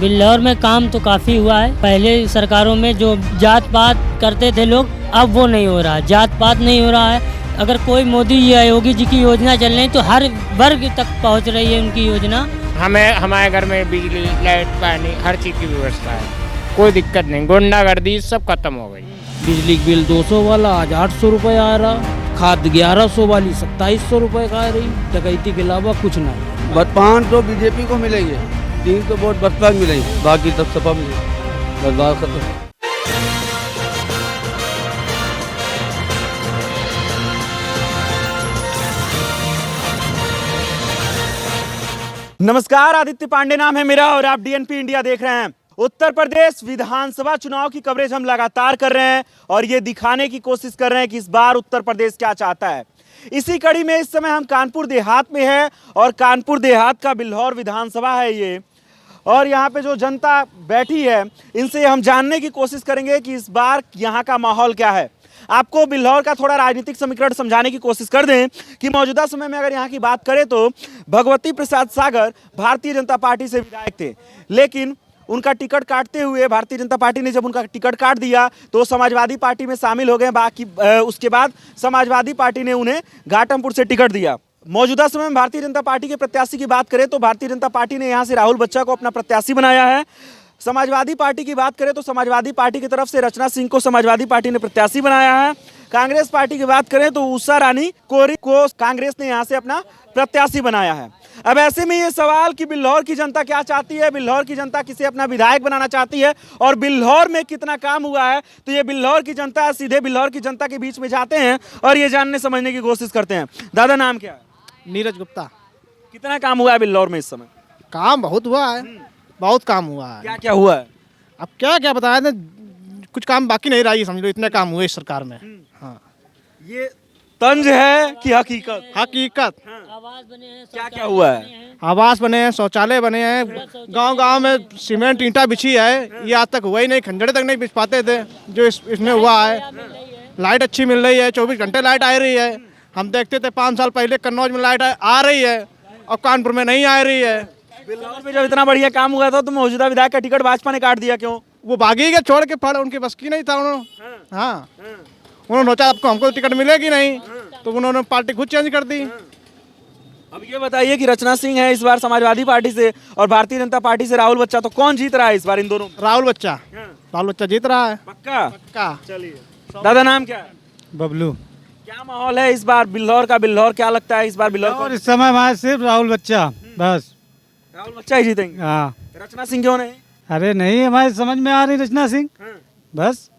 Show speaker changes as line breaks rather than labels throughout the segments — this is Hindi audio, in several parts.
बिल्लौर में काम तो काफ़ी हुआ है। पहले सरकारों में जो जात पात करते थे लोग, अब वो नहीं हो रहा, जात पात नहीं हो रहा है। अगर कोई मोदी या योगी जी की योजना चल रही तो हर वर्ग तक पहुंच रही है उनकी योजना।
हमारे घर में बिजली, लाइट, पानी, हर चीज़ की व्यवस्था है, कोई दिक्कत नहीं। गुंडागर्दी सब खत्म हो गई।
बिजली बिल 200 वाला आज 800 रुपये आ रहा, खाद 1100 वाली 2700 रुपये का आ रही। डकैती के अलावा कुछ नहीं।
बस 500 बीजेपी को मिलेंगे, 300 वोट बसपा मिलेंगे, बाकी सब सपा मिलेंगे। बस बात खत्म।
नमस्कार, आदित्य पांडे नाम है मेरा और आप डीएनपी इंडिया देख रहे हैं। उत्तर प्रदेश विधानसभा चुनाव की कवरेज हम लगातार कर रहे हैं और ये दिखाने की कोशिश कर रहे हैं कि इस बार उत्तर प्रदेश क्या चाहता है। इसी कड़ी में इस समय हम कानपुर देहात में हैं और कानपुर देहात का बिल्हौर विधानसभा है ये। और यहाँ पे जो जनता बैठी है इनसे हम जानने की कोशिश करेंगे कि इस बार यहाँ का माहौल क्या है। आपको बिल्हौर का थोड़ा राजनीतिक समीकरण समझाने की कोशिश कर दें कि मौजूदा समय में अगर यहाँ की बात करें तो भगवती प्रसाद सागर भारतीय जनता पार्टी से विधायक थे, लेकिन उनका टिकट काटते हुए भारतीय जनता पार्टी ने जब उनका टिकट काट दिया तो समाजवादी पार्टी में शामिल हो गए। बाकी उसके बाद समाजवादी पार्टी ने उन्हें घाटमपुर से टिकट दिया। मौजूदा समय में भारतीय जनता पार्टी के प्रत्याशी की बात करें तो भारतीय जनता पार्टी ने यहाँ से राहुल बच्चा को अपना प्रत्याशी बनाया है। समाजवादी पार्टी की बात करें तो समाजवादी पार्टी की तरफ से रचना सिंह को समाजवादी पार्टी ने प्रत्याशी बनाया है। कांग्रेस पार्टी की बात करें तो उषा रानी कोरी को कांग्रेस ने यहाँ से अपना प्रत्याशी बनाया है। अब ऐसे में ये सवाल कि बिल्हौर की जनता क्या चाहती है, बिल्हौर की जनता किसे अपना विधायक बनाना चाहती है और बिल्हौर में कितना काम हुआ है, तो ये बिल्हौर की जनता सीधे बिल्हौर की जनता के बीच में जाते हैं और ये जानने समझने की कोशिश करते हैं। दादा नाम क्या है?
नीरज गुप्ता।
कितना काम हुआ है बिल्हौर में इस समय?
काम बहुत हुआ है, बहुत काम हुआ है।
क्या क्या हुआ है?
अब क्या क्या बताया था, कुछ काम बाकी नहीं रहा, ये समझ लो इतने काम हुए इस सरकार में। हाँ,
ये तंज है कि हकीकत?
हकीकत।
आवास बने हैं,
क्या क्या हुआ है?
आवास बने हैं, शौचालय बने हैं, गांव-गांव में सीमेंट ईंटा बिछी है, ये आज तक हुआ ही नहीं, खंजड़े तक नहीं बिछ पाते थे जो इसमें हुआ है। लाइट अच्छी मिल रही है, 24 घंटे लाइट आ रही है। हम देखते थे 5 साल पहले कन्नौज में लाइट आ रही है और कानपुर में नहीं आ रही है।
बिल्हौर में जब इतना बढ़िया काम हुआ था तो मौजूदा विधायक का टिकट भाजपा ने काट दिया, क्यों?
वो भागी गए छोड़ के, पड़ उनकी बस की नहीं था। उन्होंने हाँ उन्होंने सोचा आपको हमको टिकट मिलेगी नहीं, तो उन्होंने पार्टी खुद चेंज कर दी।
अब ये बताइए कि रचना सिंह है इस बार समाजवादी पार्टी से और भारतीय जनता पार्टी से राहुल बच्चा, तो कौन जीत रहा है इस बार इन दोनों?
राहुल बच्चा जीत रहा है
पक्का?
पक्का।
चलिए, दादा नाम क्या है?
बबलू।
क्या माहौल है इस बार बिल्हौर का? बिल्हौर क्या लगता है इस बार बिल्हौर
और इस समय हमारे सिर्फ राहुल बच्चा, बस।
राहुल बच्चा ही जीतेंगे?
हाँ।
रचना सिंह क्यों नहीं?
अरे नहीं, हमारे समझ में आ रही रचना सिंह, बस।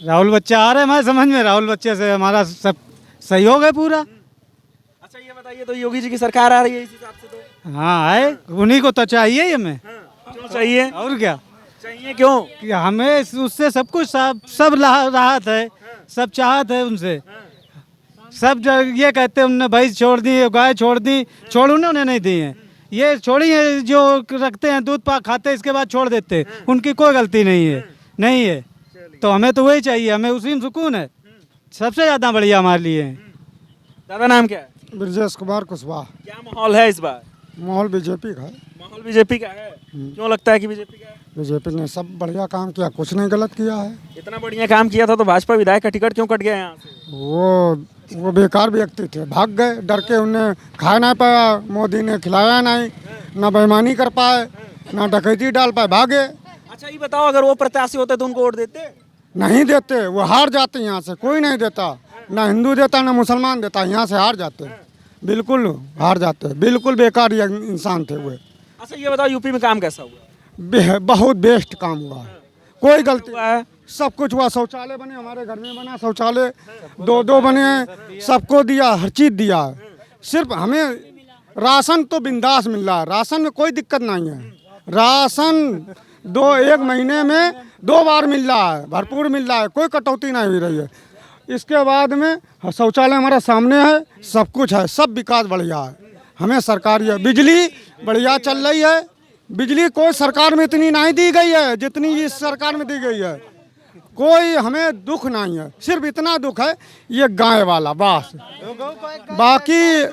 राहुल बच्चा आ रहे हमारे समझ में, राहुल बच्चे से हमारा सब सहयोग है पूरा।
अच्छा ये बताइए, तो योगी जी की सरकार आ रही है इस हिसाब से तो?
हाँ है, उन्हीं को तो चाहिए हमें।
क्यों चाहिए?
और क्या
चाहिए क्यों?
कि हमें उससे सब कुछ सब राहत है, सब चाहत है उनसे। सब ये कहते हैं उन्होंने भैंस छोड़ दी, गाय छोड़ दी, छोड़ उन्होंने नहीं दी है, ये छोड़ी है जो रखते हैं दूध पाक खाते हैं इसके बाद छोड़ देते हैं, उनकी कोई गलती नहीं है। तो हमें तो वही चाहिए, हमें उसी में सुकून है, सबसे ज़्यादा बढ़िया हमारे लिए है।
दादा नाम क्या है?
ब्रजेश कुमार कुशवाहा।
क्या माहौल है इस बार?
माहौल बीजेपी का है।
माहौल बीजेपी का है? क्यों लगता है कि बीजेपी का है?
बीजेपी ने सब बढ़िया काम किया, कुछ नहीं गलत किया है।
इतना बढ़िया काम किया था तो भाजपा विधायक का टिकट क्यों कट गया यहाँ से?
वो बेकार व्यक्ति थे, भाग गए डर के, उन्हें खा नहीं पाया, मोदी ने खिलाया नहीं, ना बेईमानी कर पाए, ना डकैती डाल पाए, भागे।
अच्छा ये बताओ, अगर वो प्रत्याशी होते तो उनको वोट देते?
नहीं देते, वो हार जाते, यहाँ से कोई नहीं देता, ना हिंदू देता ना मुसलमान देता, यहाँ से हार जाते, बिल्कुल हार जाते, बिल्कुल बेकार इंसान थे वो।
अच्छा ये बताओ, यूपी में काम कैसा हुआ?
बहुत बेस्ट काम हुआ है, कोई गलती
हुआ है?
सब कुछ हुआ, शौचालय बने, हमारे घर में बना शौचालय, 2 बने, सबको दिया, हर चीज़ दिया है। सिर्फ हमें राशन तो बिंदास मिल रहा है, राशन में कोई दिक्कत नहीं है। राशन 1 महीने में 2 बार मिल रहा है, भरपूर मिल रहा है, कोई कटौती नहीं हो रही है। इसके बाद में शौचालय हमारा सामने है, सब कुछ है, सब विकास बढ़िया है। हमें सरकारी है, बिजली बढ़िया चल रही है, बिजली कोई सरकार में इतनी नहीं दी गई है जितनी इस सरकार में दी गई है। कोई हमें दुख नहीं है, सिर्फ इतना दुख है ये गाय वाला, बस। बाकी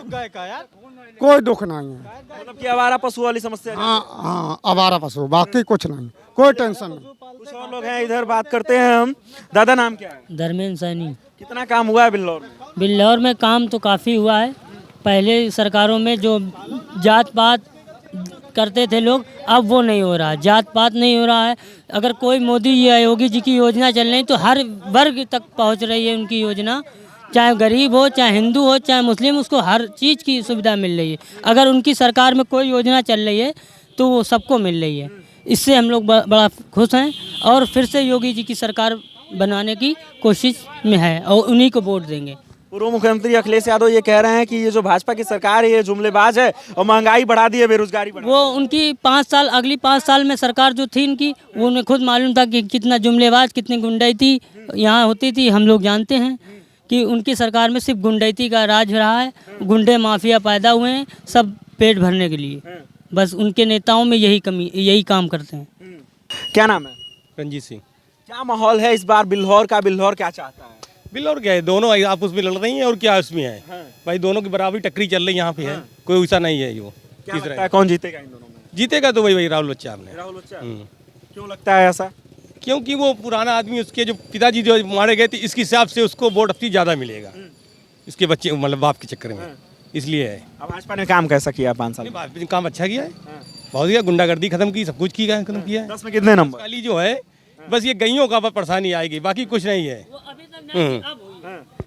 कोई दुख नहीं है।
मतलब कि आवारा पशु वाली समस्या है।
हाँ हाँ, आवारा पशु, बाकी कुछ नहीं, कोई टेंशन नहीं।
कुछ और लोग हैं इधर, बात करते हैं हम। दादा नाम क्या है?
धर्मेंद्र सैनी।
कितना काम हुआ है बिल्लौर में?
बिल्लौर में काम तो काफ़ी हुआ है। पहले सरकारों में जो जात पात करते थे लोग, अब वो नहीं हो रहा, जात पात नहीं हो रहा है। अगर कोई मोदी या योगी जी की योजना चल रही तो हर वर्ग तक पहुंच रही है उनकी योजना, चाहे गरीब हो, चाहे हिंदू हो, चाहे मुस्लिम, उसको हर चीज़ की सुविधा मिल रही है। अगर उनकी सरकार में कोई योजना चल रही है तो वो सबको मिल रही है। इससे हम लोग बड़ा खुश हैं और फिर से योगी जी की सरकार बनाने की कोशिश में है और उन्हीं को वोट देंगे।
पूर्व मुख्यमंत्री अखिलेश यादव ये कह रहे हैं कि ये जो भाजपा की सरकार है ये जुमलेबाज है और महंगाई बढ़ा दी है, बेरोजगारी बढ़ा दी
वो उनकी 5 साल, अगली 5 साल में सरकार जो थी इनकी, वो उन्हें खुद मालूम था कि कितना जुमलेबाज, कितनी गुंडैती यहाँ होती थी। हम लोग जानते हैं कि उनकी सरकार में सिर्फ गुंडैती का राज रहा है। गुंडे माफिया पैदा हुए हैं सब पेट भरने के लिए। बस उनके नेताओं में यही काम करते हैं।
क्या नाम है?
रंजीत सिंह।
क्या माहौल है इस बार बिल्हौर का? बिल्हौर क्या चाहता है?
बिल्लौर क्या है, दोनों आपस में लड़ रही हैं और क्या उसमें है भाई, दोनों की बराबरी टक्करी चल रही यहाँ पे है। कोई ऐसा नहीं है वो
क्या लगता है कौन जीतेगा इन दोनों में?
जीतेगा तो वही राहुल बच्चा ने।
राहुल बच्चा। क्यों लगता है ऐसा?
क्योंकि वो पुराना आदमी, उसके जो पिताजी जो मारे गए थे, इसके हिसाब से उसको वोट अपनी ज़्यादा मिलेगा इसके बच्चे मतलब बाप के चक्कर में, इसलिए है।
अब भाजपा ने काम कैसा किया 5 साल में?
भाजपा ने काम अच्छा किया है, बहुत किया, गुंडागर्दी खत्म की, सब कुछ किया, खत्म किया है।
10 में कितने नंबर?
खाली जो है बस ये गईयों का परेशानी आएगी, बाकी कुछ नहीं है।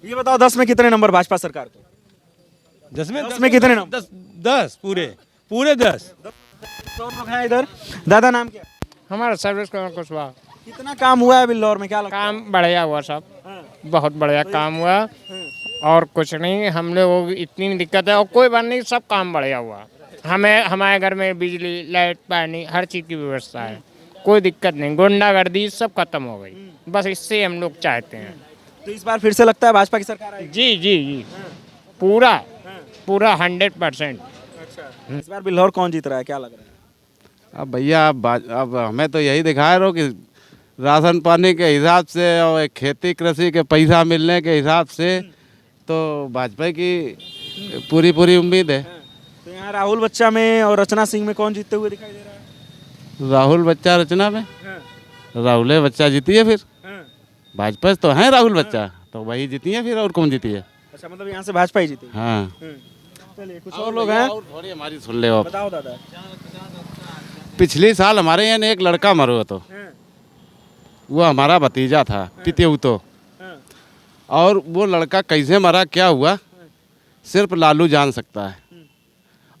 ये बताओ 10 में कितने नंबर भाजपा सरकार को?
10
में कितने नंबर?
10 पूरे 10।
और लोग हैं इधर। दादा नाम क्या?
हमारा सर्विस कुशवाहा।
कितना काम हुआ है बिल्लौर में, क्या लगता है?
काम बढ़िया हुआ सब, बहुत बढ़िया काम हुआ और कुछ नहीं। हम लोग इतनी नहीं दिक्कत है और कोई बात नहीं, सब काम बढ़िया हुआ। हमारे घर में बिजली, लाइट, पानी, हर चीज़ की व्यवस्था है, कोई दिक्कत नहीं। गुंडागर्दी सब खत्म हो गई, बस इससे हम लोग चाहते हैं।
तो इस बार फिर से लगता है भाजपा की सरकार आएगी?
जी जी जी, पूरा 100%।
इस बार बिल्हौर कौन जीत रहा है, क्या लग रहा है?
अब भैया अब हमें तो यही दिखा रहे हो कि राशन पानी के हिसाब से और खेती कृषि के पैसा मिलने के हिसाब से तो भाजपा की पूरी उम्मीद है।
तो यहाँ राहुल बच्चा में और रचना सिंह में कौन जीतते हुए दिखाई दे रहा है?
राहुल बच्चा रचना में, राहुल बच्चा जीती है, फिर भाजपा तो है राहुल बच्चा, तो वही जीती है फिर, और कौन जीती है?
अच्छा, मतलब यहाँ से भाजपा ही जीती है।
हाँ,
चलिए कुछ और लोग हैं,
थोड़ी हमारी सुन ले आप।
बताओ दादा।
पिछले साल हमारे यहाँ एक लड़का मरो तो वो हमारा भतीजा था, पितेऊ तो, और वो लड़का कैसे मरा, क्या हुआ, सिर्फ लालू जान सकता है।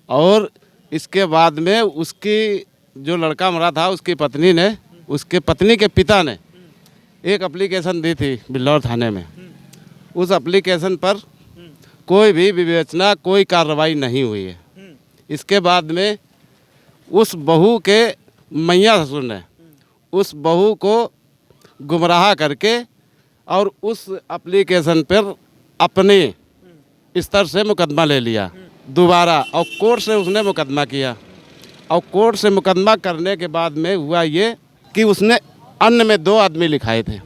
और इसके बाद में उसकी जो लड़का मरा था, उसकी पत्नी ने, उसके पत्नी के पिता ने एक एप्लीकेशन दी थी बिल्लौर थाने में। उस एप्लीकेशन पर कोई भी विवेचना, कोई कार्रवाई नहीं हुई है। इसके बाद में उस बहू के मैया ससुर ने उस बहू को गुमराह करके और उस एप्लीकेशन पर अपने स्तर से मुकदमा ले लिया दोबारा, और कोर्ट से उसने मुकदमा किया। और कोर्ट से मुकदमा करने के बाद में हुआ ये कि उसने अन्य में 2 आदमी लिखाए थे,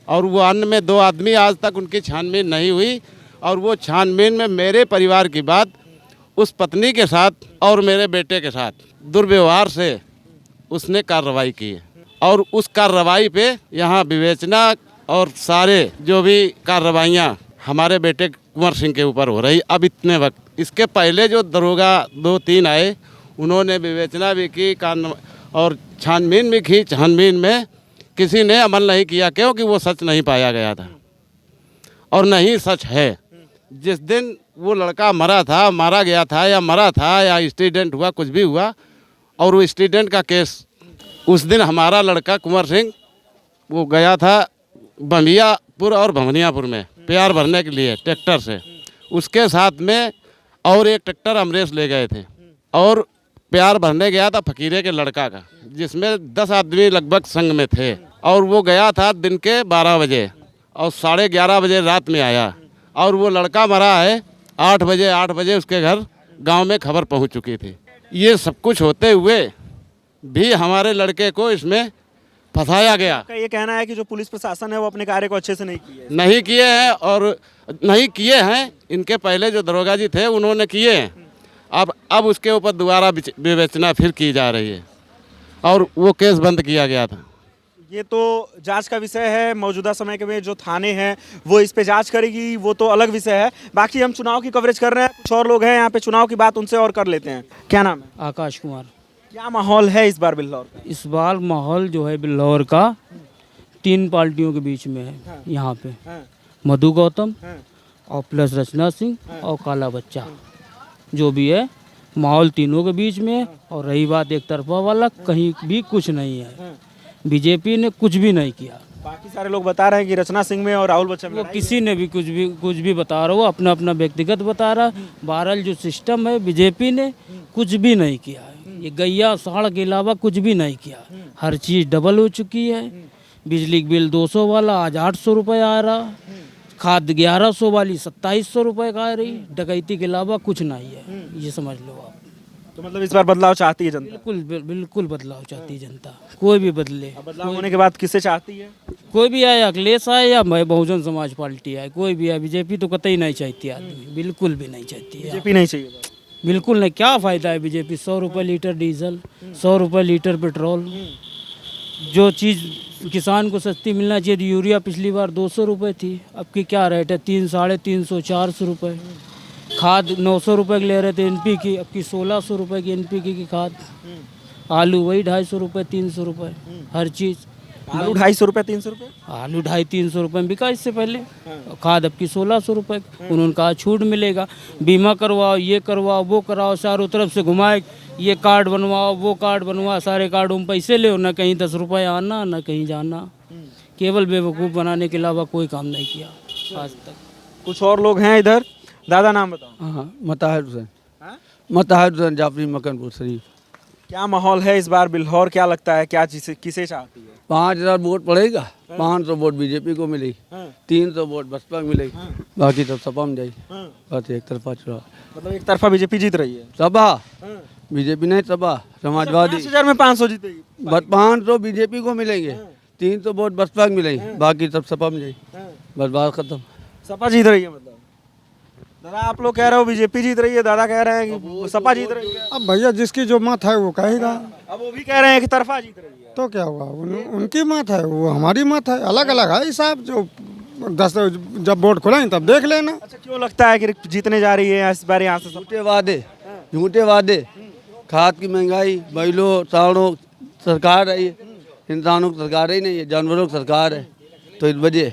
और वो अन्य में 2 आदमी आज तक उनकी छानबीन नहीं हुई। और वो छानबीन में मेरे परिवार की बात, उस पत्नी के साथ और मेरे बेटे के साथ दुर्व्यवहार से उसने कार्रवाई की है। और उस कार्रवाई पे यहाँ विवेचना और सारे जो भी कार्रवाइयाँ हमारे बेटे कुंवर सिंह के ऊपर हो रही अब इतने वक्त। इसके पहले जो दरोगा 2-3 आए, उन्होंने विवेचना भी की, और छानबीन भी की। छानबीन में किसी ने अमल नहीं किया, क्योंकि वो सच नहीं पाया गया था, और नहीं सच है। जिस दिन वो लड़का मारा गया था या एक्सीडेंट हुआ, कुछ भी हुआ, और वो एक्सीडेंट का केस, उस दिन हमारा लड़का कुंवर सिंह वो गया था बमियापुर और भवनियापुर में प्यार भरने के लिए ट्रैक्टर से। उसके साथ में और एक ट्रैक्टर अमरेश ले गए थे, और प्यार भरने गया था फकीरे के लड़का का, जिसमें 10 आदमी लगभग संग में थे। और वो गया था दिन के 12 बजे और 11:30 बजे रात में आया, और वो लड़का मरा है 8 बजे उसके घर गांव में खबर पहुंच चुकी थी। ये सब कुछ होते हुए भी हमारे लड़के को इसमें फंसाया गया।
आपका ये कहना है कि जो पुलिस प्रशासन है वो अपने कार्य को अच्छे से
नहीं किए हैं, और नहीं किए हैं। इनके पहले जो दरोगा जी थे उन्होंने किए हैं, अब उसके ऊपर दोबारा विवेचना फिर की जा रही है और वो केस बंद किया गया था।
ये तो जांच का विषय है, मौजूदा समय के में जो थाने हैं वो इस पे जांच करेगी, वो तो अलग विषय है। बाकी हम चुनाव की कवरेज कर रहे हैं, कुछ और लोग हैं यहाँ पे, चुनाव की बात उनसे और कर लेते हैं। क्या नाम है?
आकाश कुमार।
क्या माहौल है इस बार बिल्लौर का?
इस बार माहौल जो है बिल्लौर का 3 पार्टियों के बीच में है। यहाँ पे मधु गौतम और प्लस रचना सिंह और काला बच्चा, जो भी है माहौल तीनों के बीच में है। और रही बात एक तरफा वाला, कहीं भी कुछ नहीं है, बीजेपी ने कुछ भी नहीं किया।
बाकी सारे लोग बता रहे हैं कि रचना सिंह में और राहुल बच्चन में
वो किसी ने भी कुछ भी बता रहा हो, अपना अपना व्यक्तिगत बता रहा। बहरहाल जो सिस्टम है बीजेपी ने कुछ भी नहीं किया है। ये गैया साड़ के अलावा कुछ भी नहीं किया। हर चीज़ डबल हो चुकी है। बिजली बिल 200 वाला आज 800 रुपये आ रहा, खाद 1100 वाली 2700 रुपये का आ रही। डकैती के अलावा कुछ नहीं है, ये समझ लो आप।
तो मतलब इस बार बदलाव चाहती है जनता?
बिल्कुल बदलाव चाहती है जनता, कोई भी बदले।
बदलाव होने के बाद किसे चाहती है?
कोई भी आए, अखिलेश आए या बहुजन समाज पार्टी आए, कोई भी आए, बीजेपी तो कतई नहीं चाहती आदमी, बिल्कुल भी नहीं चाहती है।
बीजेपी नहीं चाहिए,
बिल्कुल नहीं। क्या फ़ायदा है बीजेपी? 100 रुपये लीटर डीजल, 100 रुपये लीटर पेट्रोल। जो चीज़ किसान को सस्ती मिलना चाहिए, यूरिया पिछली बार 200 रुपये थी, अब की क्या रेट है? 300, 350, 400 रुपये। खाद 900 रुपये की ले रहे थे एनपी की, अब की 1600 रुपये की एनपी की खाद। आलू वही 250 रुपये, 300 रुपये, हर चीज़।
आलू 250 रुपये, 300 रुपये,
आलू 250-300 रुपये में बिका इससे पहले। खाद अब की 1600 रुपये। उन्होंने कहा छूट मिलेगा, बीमा करवाओ, ये करवाओ, वो कराओ, चारों तरफ से घुमाए, ये कार्ड बनवाओ, वो कार्ड बनवाओ, सारे कार्डों में पैसे ले, ना कहीं 10 रुपये आना, ना कहीं जाना। केवल बेवकूफ़ बनाने के अलावा कोई काम नहीं किया आज तक।
कुछ और लोग हैं इधर। दादा नाम बताओ।
हाँ, मताहिर हुसैन जाफरी मकनपुर शरीफ।
क्या माहौल है इस बार बिल्लौर? क्या लगता है, क्या चीज़ किसे चाहती है?
5000 वोट पड़ेगा, 500 वोट बीजेपी को मिलेगी, 300 वोट बसपा को मिलेगी, बाकी सब सपा में जाएगी। बस एक तरफा चुनाव,
मतलब एक तरफा बीजेपी जीत रही है।
सपा बीजेपी नहीं, सपा समाजवादी।
5000 में 500 जीतेगी।
बस 500 बीजेपी को मिलेंगे, 300 वोट बसपा को मिलेंगे, बाकी सब सपा में जाएगी। बस बात खत्म।
सपा जीत रही है मतलब? दादा आप लोग कह रहे हो बीजेपी जीत रही है, दादा कह रहे हैं कि सपा जीत रही है।
अब भैया जिसकी जो मत है वो कहेगा।
अब वो भी कह रहे हैं कि तरफा जीत रही है,
तो क्या हुआ, उनकी मत है, वो हमारी मत है, अलग अलग है हिसाब। जो 10 जब वोट खुलेंगे तब देख लेना।
अच्छा, क्यों लगता है कि जीतने जा रही है इस बार यहाँ से?
झूठे वादे, खाद की महंगाई, बैलों साड़ों सरकार है, ये इंसानों की सरकार ही नहीं है, जानवरों की सरकार है। तो इस वजह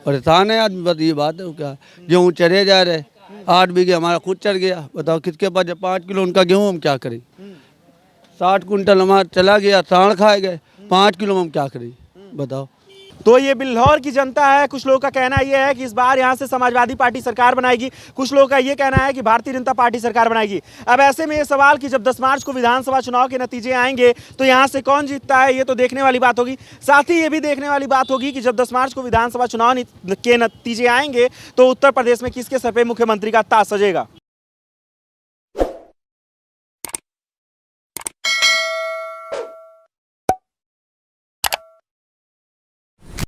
परेशान है आदमी। बस ये बात है। क्या गेहूँ चढ़े जा रहे, 8 बीघे हमारा खुद चढ़ गया। बताओ किसके पास जब 5 किलो उनका गेहूँ, हम क्या करें? 60 कुंटल हमारा चला गया, साढ़ खाए गए, 5 किलो में हम क्या करें? बताओ।
तो ये बिल्लौर की जनता है। कुछ लोगों का कहना ये है कि इस बार यहाँ से समाजवादी पार्टी सरकार बनाएगी, कुछ लोगों का ये कहना है कि भारतीय जनता पार्टी सरकार बनाएगी। अब ऐसे में ये सवाल कि जब 10 मार्च को विधानसभा चुनाव के नतीजे आएंगे तो यहाँ से कौन जीतता है, ये तो देखने वाली बात होगी। साथ ही ये भी देखने वाली बात होगी कि जब 10 मार्च को विधानसभा चुनाव के नतीजे आएंगे तो उत्तर प्रदेश में किसके सर पे मुख्यमंत्री का ताज सजेगा।